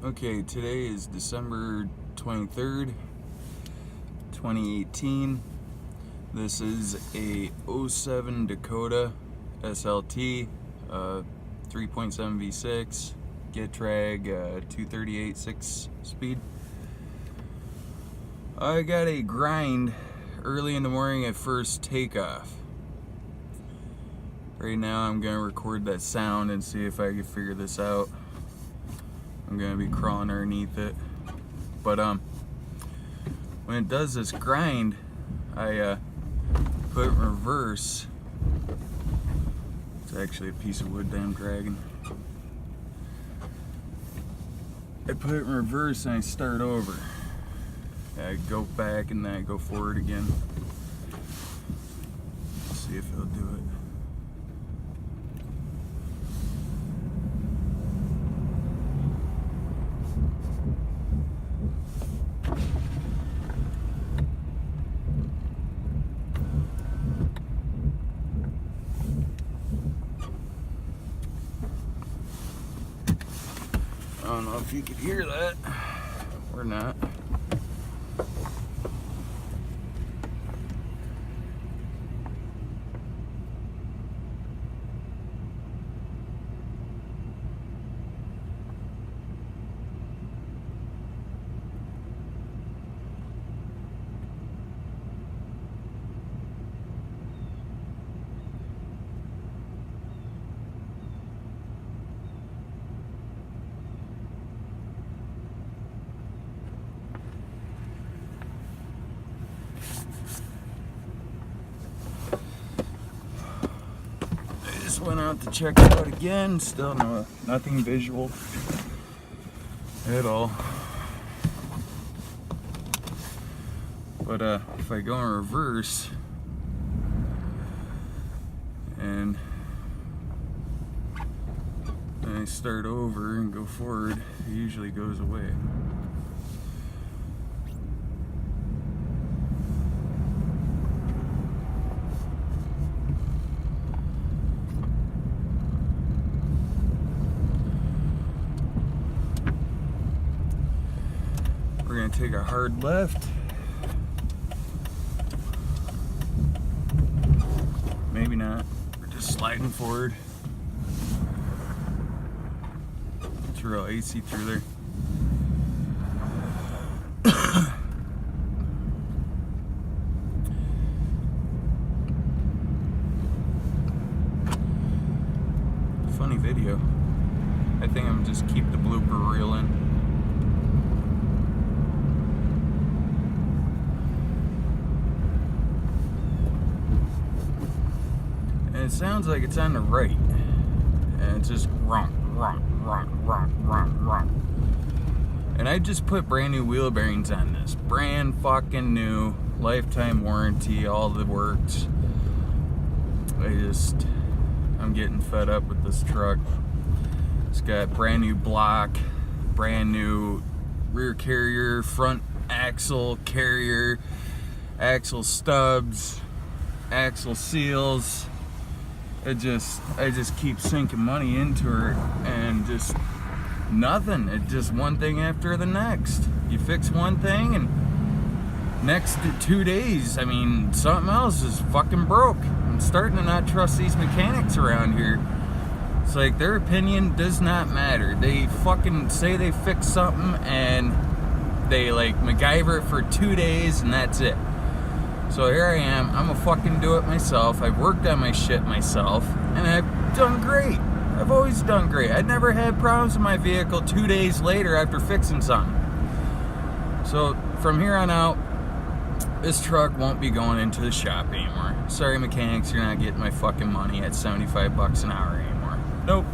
Okay, today is December 23rd, 2018. This is a 07 Dakota SLT, 3.7 V6, Getrag, 238 6-speed. I got a grind early in the morning at first takeoff. Right now I'm going to record that sound and see if I can figure this out. I'm gonna be crawling underneath it, but when it does this grind, I put it in reverse. It's actually a piece of wood that I'm dragging. I put it in reverse and I start over. I go back and then I go forward again. Let's see if it'll do it. I don't know if you could hear that or not. Went out to check it out again. Still nothing visual at all. But if I go in reverse and then I start over and go forward, it usually goes away. We're gonna take a hard left. Maybe not. We're just sliding forward. It's real icy through there. Funny video. I think I'm just keep the blooper reel in. It sounds like it's on the right, and it's just ronk. And I just put brand new wheel bearings on this, brand fucking new, lifetime warranty, all the works. I'm getting fed up with this truck. It's got brand new block, brand new rear carrier, front axle carrier, axle stubs, axle seals. I just keep sinking money into her and just nothing. It's just one thing after the next. You fix one thing and next 2 days, I mean, something else is fucking broke. I'm starting to not trust these mechanics around here. It's like their opinion does not matter. They fucking say they fix something and they like MacGyver it for 2 days and that's it. So here I am, I'm gonna fucking do it myself. I've worked on my shit myself, and I've done great. I've always done great. I've never had problems with my vehicle 2 days later after fixing something. So from here on out, this truck won't be going into the shop anymore. Sorry mechanics, you're not getting my fucking money at 75 bucks an hour anymore. Nope.